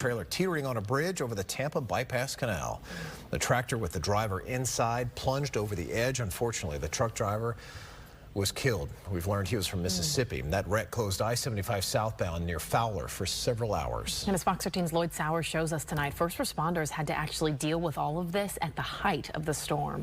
Trailer teetering on a bridge over the Tampa bypass canal. The tractor with the driver inside plunged over the edge. Unfortunately, the truck driver was killed. We've learned he was from Mississippi. That wreck closed I-75 southbound near Fowler for several hours. And as Fox 13's Lloyd Sowers shows us tonight, first responders had to actually deal with all of this at the height of the storm.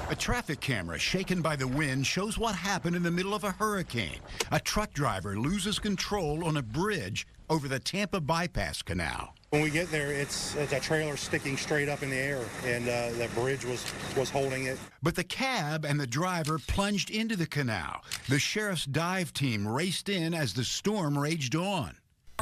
A traffic camera shaken by the wind shows what happened in the middle of a hurricane. A truck driver loses control on a bridge over the Tampa bypass canal. When we get there, it's a trailer sticking straight up in the air, and that bridge was holding it. But the cab and the driver plunged into the canal. The sheriff's dive team raced in as the storm raged on.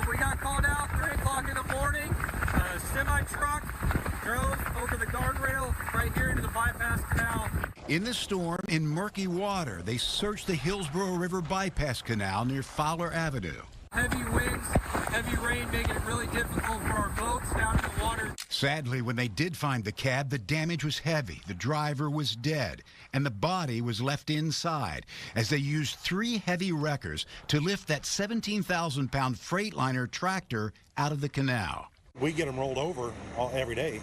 We got called out 3 o'clock in the morning. A semi-truck drove over the guardrail right here into the bypass canal. In the storm, in murky water, they searched the Hillsborough River bypass canal near Fowler Avenue. Heavy winds, heavy rain making it really difficult for our boats down in the water. Sadly, when they did find the cab, the damage was heavy. The driver was dead, and the body was left inside as they used 3 heavy wreckers to lift that 17,000-pound Freightliner tractor out of the canal. We get them rolled over every day,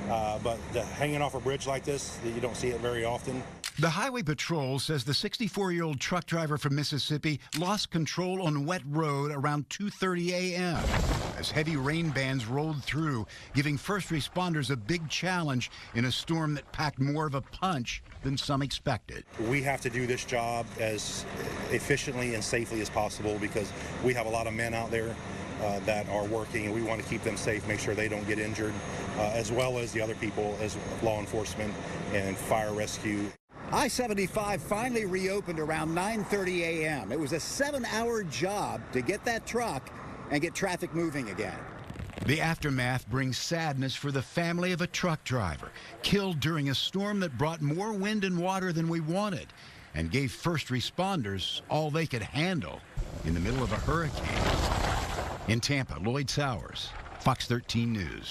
but hanging off a bridge like this, you don't see it very often. The Highway Patrol says the 64-year-old truck driver from Mississippi lost control on wet road around 2:30 a.m. as heavy rain bands rolled through, giving first responders a big challenge in a storm that packed more of a punch than some expected. We have to do this job as efficiently and safely as possible because we have a lot of men out there that are working, and we want to keep them safe, make sure they don't get injured, as well as the other people, as law enforcement and fire rescue. I-75 finally reopened around 9:30 a.m. It was a 7-hour job to get that truck and get traffic moving again. The aftermath brings sadness for the family of a truck driver killed during a storm that brought more wind and water than we wanted and gave first responders all they could handle in the middle of a hurricane. In Tampa, Lloyd Sowers, Fox 13 News.